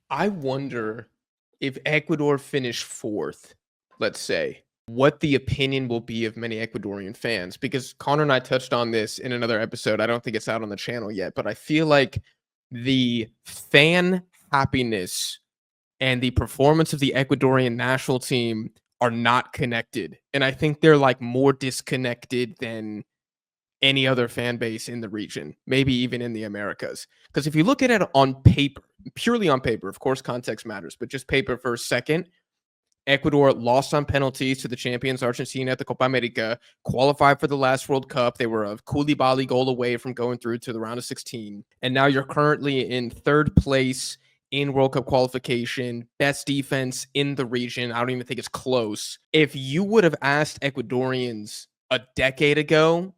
I wonder if Ecuador finish fourth, let's say, what the opinion will be of many Ecuadorian fans. Because Connor and I touched on this in another episode. I don't think it's out on the channel yet, but I feel like the fan happiness and the performance of the Ecuadorian national team are not connected. And I think they're like more disconnected than any other fan base in the region, maybe even in the Americas. Because if you look at it on paper, purely on paper, of course, context matters, but just paper for a second, Ecuador lost on penalties to the champions Argentina at the Copa America, qualified for the last World Cup. They were a Koulibaly goal away from going through to the round of 16. And now you're currently in third place in World Cup qualification, best defense in the region. I don't even think it's close. If you would have asked Ecuadorians a decade ago,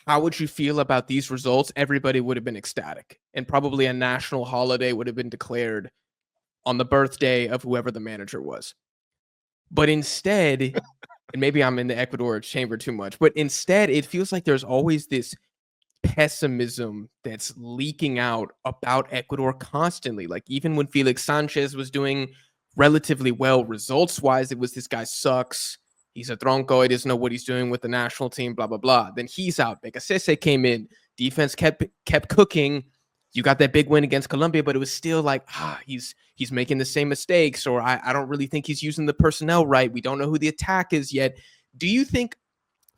how would you feel about these results? Everybody would have been ecstatic, and probably a national holiday would have been declared on the birthday of whoever the manager was. But instead, and maybe I'm in the Ecuador chamber too much, but instead, it feels like there's always this pessimism that's leaking out about Ecuador constantly. Like, even when Felix Sanchez was doing relatively well results wise, it was this guy sucks. He's a tronco. He doesn't know what he's doing with the national team, blah, blah, blah. Then he's out. Becasese came in. Defense kept cooking. You got that big win against Colombia, but it was still like, he's making the same mistakes, or I don't really think he's using the personnel right. We don't know who the attack is yet. Do you think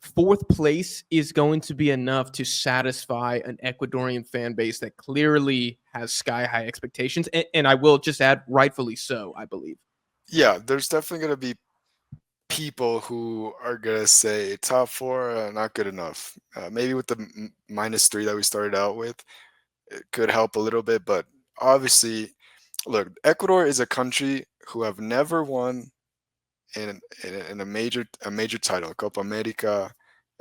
fourth place is going to be enough to satisfy an Ecuadorian fan base that clearly has sky high expectations? And I will just add, rightfully so, I believe. Yeah, there's definitely going to be people who are going to say top four, not good enough. Maybe with the -3 that we started out with, it could help a little bit. But obviously, look, Ecuador is a country who have never won in a major title, Copa America,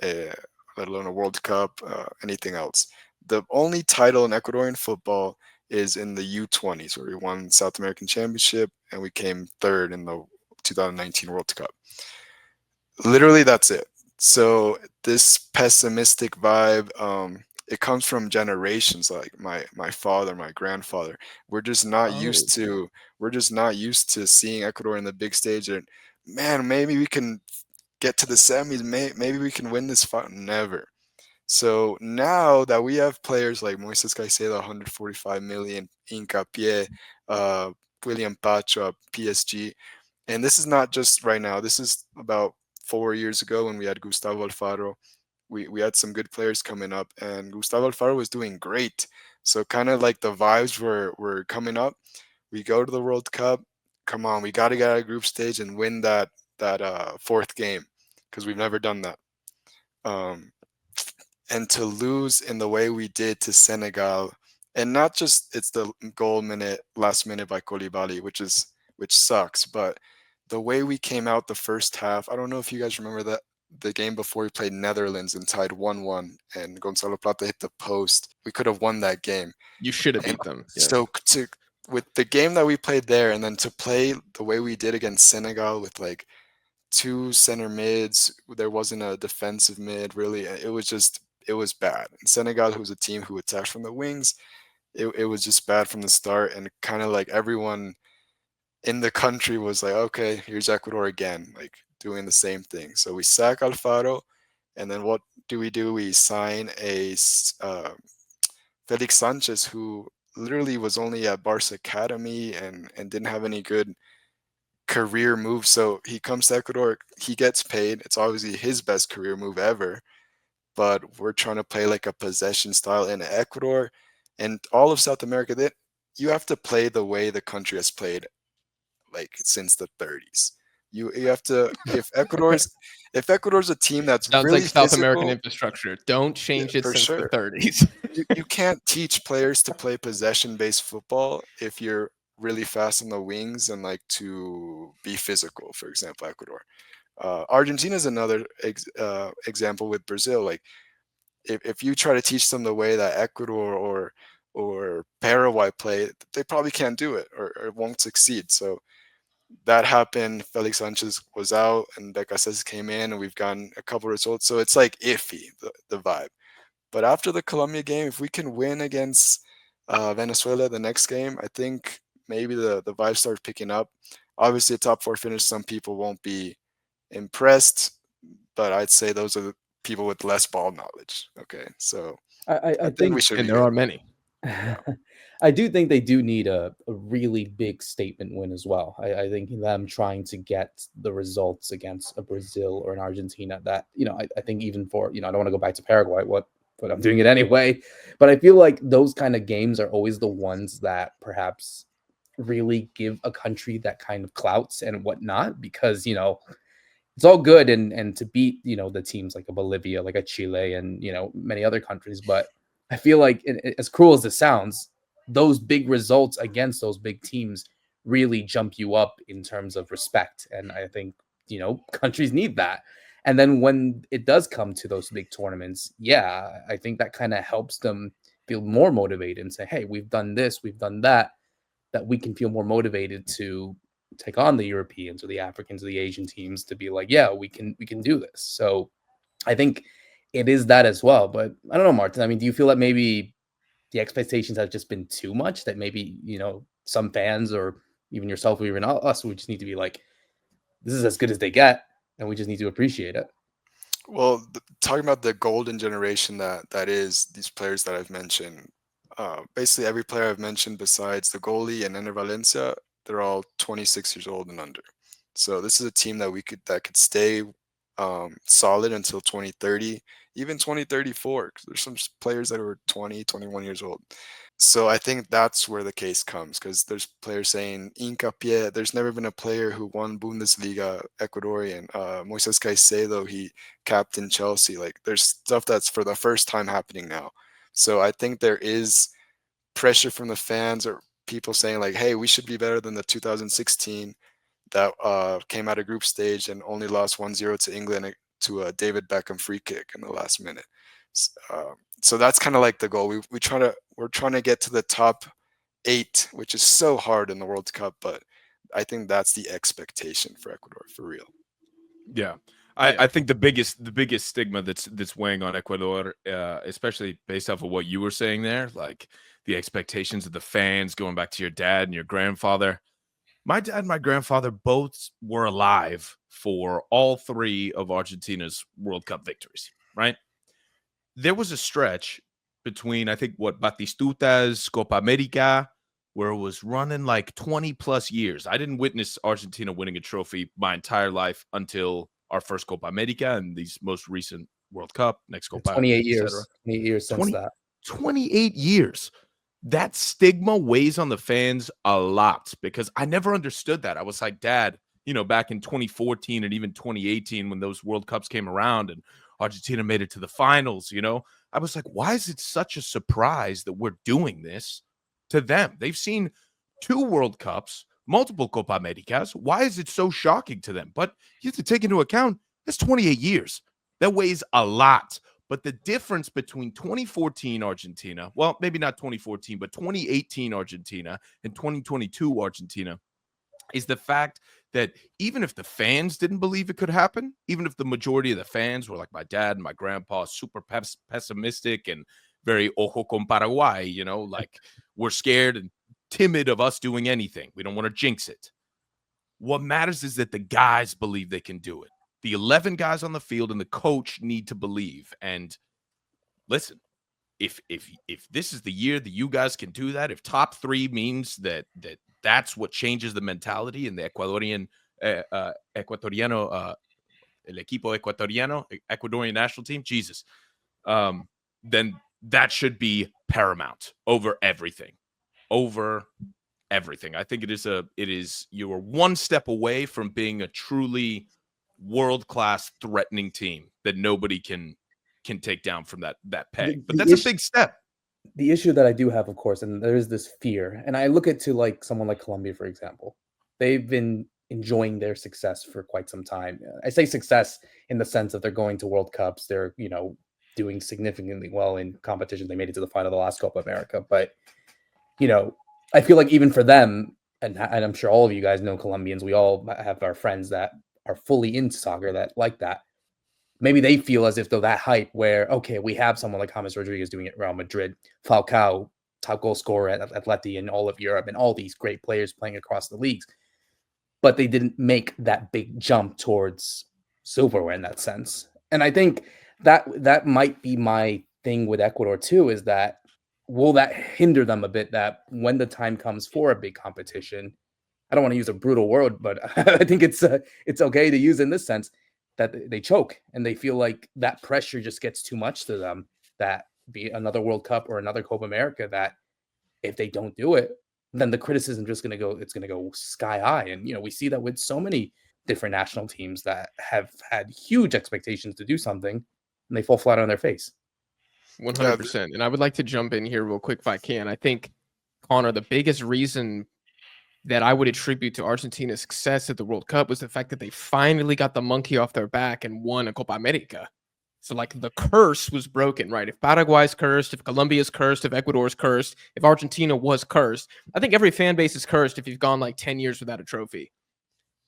uh, let alone a World Cup, anything else. The only title in Ecuadorian football is in the U20s, where we won South American Championship and we came third in the 2019 World Cup. Literally, that's it. So this pessimistic vibe, it comes from generations like my father, my grandfather. We're just not Oh, used to we're just not used to seeing Ecuador in the big stage. And man, maybe we can get to the semis. Maybe we can win this fight. Never. So now that we have players like Moises Caicedo, 145 million, Incapié, uh, William Pacho at PSG, and this is not just right now. This is about 4 years ago when we had Gustavo Alfaro. We had some good players coming up, and Gustavo Alfaro was doing great. So kind of like the vibes were coming up. We go to the World Cup. Come on, we got to get out of group stage and win that fourth game because we've never done that. Um, and to lose in the way we did to Senegal, and not just it's the goal minute last minute by Koulibaly, which sucks, but the way we came out the first half, I don't know if you guys remember that the game before we played Netherlands and tied 1-1 and Gonzalo Plata hit the post. We could have won that game. you should have And beat them. Yeah. so to with the game that we played there and then to play the way we did against Senegal with like two center mids. There wasn't a defensive mid really. It was bad. And Senegal, who's a team who attacks from the wings, it was just bad from the start. And kind of like everyone in the country was like, okay, here's Ecuador again, like doing the same thing. So we sack Alfaro, and then what do? We sign Felix Sanchez, who literally was only at Barca Academy and didn't have any good career move. So he comes to Ecuador, he gets paid. It's obviously his best career move ever, but we're trying to play like a possession style in Ecuador and all of South America. That you have to play the way the country has played like since the 30s. You have to if Ecuador's a team that's Sounds like really South American physical, infrastructure. Don't yeah, change it for since the sure. 30s. You can't teach players to play possession based football if you're really fast on the wings and like to be physical. For example, Ecuador. Argentina is another example with Brazil. Like if you try to teach them the way that Ecuador or Paraguay play, they probably can't do it or won't succeed. So that happened. Felix Sanchez was out, and Becasese came in, and we've gotten a couple results. So it's like iffy the vibe. But after the Colombia game, if we can win against Venezuela the next game, I think maybe the vibe starts picking up. Obviously, a top four finish, some people won't be impressed, but I'd say those are the people with less ball knowledge. Okay, so I I think we think should And be there good. are many. Yeah. I do think they do need a really big statement win as well. I think them trying to get the results against a Brazil or an Argentina that, I think even for, I don't want to go back to Paraguay, but I'm doing it anyway. But I feel like those kind of games are always the ones that perhaps really give a country that kind of clouts and whatnot, because, it's all good and to beat, the teams like a Bolivia, like a Chile, and, many other countries. But I feel like, as cruel as it sounds, those big results against those big teams really jump you up in terms of respect. And I think, countries need that. And then when it does come to those big tournaments, yeah, I think that kind of helps them feel more motivated and say, hey, we've done this, we've done that we can feel more motivated to take on the Europeans or the Africans or the Asian teams, to be like, yeah, we can do this. So I think it is that as well. But I don't know, Martin. I mean, do you feel that maybe the expectations have just been too much, that maybe, some fans or even yourself or even us, we just need to be like, this is as good as they get, and we just need to appreciate it. Well, talking about the golden generation that is these players that I've mentioned, basically every player I've mentioned besides the goalie and Ender Valencia, they're all 26 years old and under. So this is a team that could stay solid until 2030, even 2034. Because there's some players that are 20, 21 years old. So I think that's where the case comes, because there's players saying Incapié. There's never been a player who won Bundesliga Ecuadorian. Moises Caicedo, he captained Chelsea. Like there's stuff that's for the first time happening now. So I think there is pressure from the fans or people saying like, "Hey, we should be better than the 2016 that came out of group stage and only lost 1-0 to England to a David Beckham free kick in the last minute." So that's kind of like the goal. We're trying to get to the top 8, which is so hard in the World Cup, but I think that's the expectation for Ecuador for real. Yeah. Yeah. I think the biggest stigma that's weighing on Ecuador, especially based off of what you were saying there, like the expectations of the fans, going back to your dad and your grandfather. My dad and my grandfather both were alive for all three of Argentina's World Cup victories, right? There was a stretch between, I think, what, Batistuta's Copa America, where it was running like 20 plus years. I didn't witness Argentina winning a trophy my entire life until our first Copa America and these most recent World Cup, next Copa, 28 etc. years, 28 years since 20, that. 28 years. That stigma weighs on the fans a lot because I never understood that. I was like, Dad, back in 2014 and even 2018 when those World Cups came around and Argentina made it to the finals, I was like, why is it such a surprise that we're doing this to them? They've seen 2 World Cups, multiple Copa Americas. Why is it so shocking to them? But you have to take into account that's 28 years. That weighs a lot. But the difference between 2014 Argentina, well, maybe not 2014, but 2018 Argentina and 2022 Argentina is the fact that even if the fans didn't believe it could happen, even if the majority of the fans were like my dad and my grandpa, super pessimistic and very ojo con Paraguay, like we're scared and timid of us doing anything. We don't want to jinx it. What matters is that the guys believe they can do it. The 11 guys on the field and the coach need to believe. And listen, if this is the year that you guys can do that, if top 3 means that's what changes the mentality in the Ecuadoriano, el equipo ecuatoriano, Ecuadorian national team, Jesus, then that should be paramount over everything. Over everything. I think you are one step away from being a truly world-class threatening team that nobody can take down from that peg. But The that's a issue, big step. the issue that I do have, of course, and there is this fear, and I look at to like someone like Colombia, for example. They've been enjoying their success for quite some time. I say success in the sense that they're going to World Cups. They're, doing significantly well in competition. They made it to the final of the last Copa America. But, you know, I feel like even for them, and I'm sure all of you guys know Colombians, we all have our friends that are fully into soccer that like that. Maybe they feel as if though that hype where, okay, we have someone like James Rodriguez doing it at Real Madrid, Falcao top goal scorer at Atleti and all of Europe and all these great players playing across the leagues. But they didn't make that big jump towards silverware in that sense. And I think that might be my thing with Ecuador too, is that will that hinder them a bit that when the time comes for a big competition, I don't want to use a brutal word, but I think it's okay to use in this sense that they choke and they feel like that pressure just gets too much to them. That be it another World Cup or another Copa America, that if they don't do it, then the criticism just going to go. It's going to go sky high, and we see that with so many different national teams that have had huge expectations to do something, and they fall flat on their face. 100%. And I would like to jump in here real quick if I can. I think, Connor, the biggest reason that I would attribute to Argentina's success at the World Cup was the fact that they finally got the monkey off their back and won a Copa America. So, like, the curse was broken, right? If Paraguay's cursed, if Colombia's cursed, if Ecuador's cursed, if Argentina was cursed, I think every fan base is cursed if you've gone like 10 years without a trophy.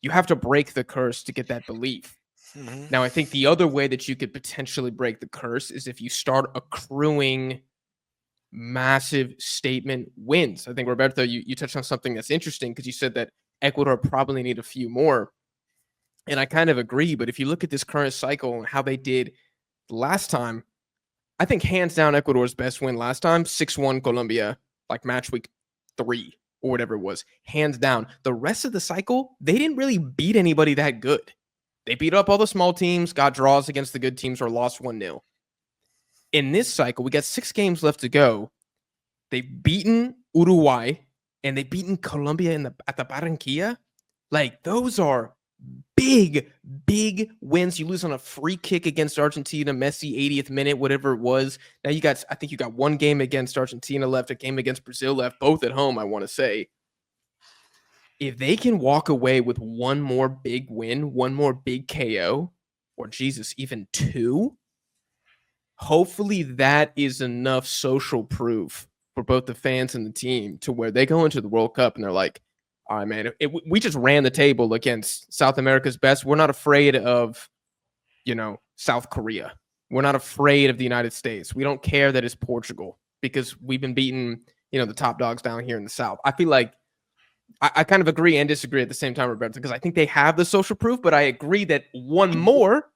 You have to break the curse to get that belief. Mm-hmm. Now, I think the other way that you could potentially break the curse is if you start accruing massive statement wins. I think, Roberto, you touched on something that's interesting because you said that Ecuador probably need a few more. And I kind of agree. But if you look at this current cycle and how they did last time, I think hands down Ecuador's best win last time, 6-1 Colombia, like match week 3 or whatever it was, hands down. The rest of the cycle, they didn't really beat anybody that good. They beat up all the small teams, got draws against the good teams, or lost 1-0. In this cycle, we got 6 games left to go. They've beaten Uruguay and they've beaten Colombia at the Barranquilla. Like, those are big, big wins. You lose on a free kick against Argentina, Messi, 80th minute, whatever it was. Now I think you got 1 game against Argentina left, a game against Brazil left, both at home, I want to say. If they can walk away with 1 more big win, 1 more big KO, or Jesus, even 2, hopefully that is enough social proof for both the fans and the team to where they go into the World Cup and they're like, all right, man, we just ran the table against South America's best. We're not afraid of, South Korea. We're not afraid of the United States. We don't care that it's Portugal because we've been beating, the top dogs down here in the South. I feel like I kind of agree and disagree at the same time, Roberto, because I think they have the social proof, but I agree that 1 more,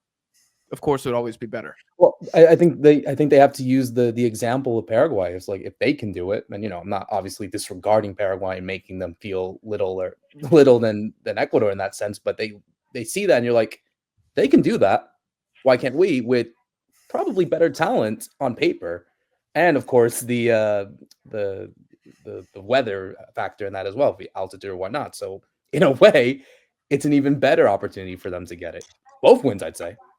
of course, would always be better. Well, I think they have to use the example of Paraguay. It's like, if they can do it, and I'm not obviously disregarding Paraguay and making them feel little than Ecuador in that sense, but they see that and you're like, they can do that. Why can't we, with probably better talent on paper, and of course the weather factor in that as well, the altitude or whatnot. So in a way, it's an even better opportunity for them to get it. Both wins, I'd say.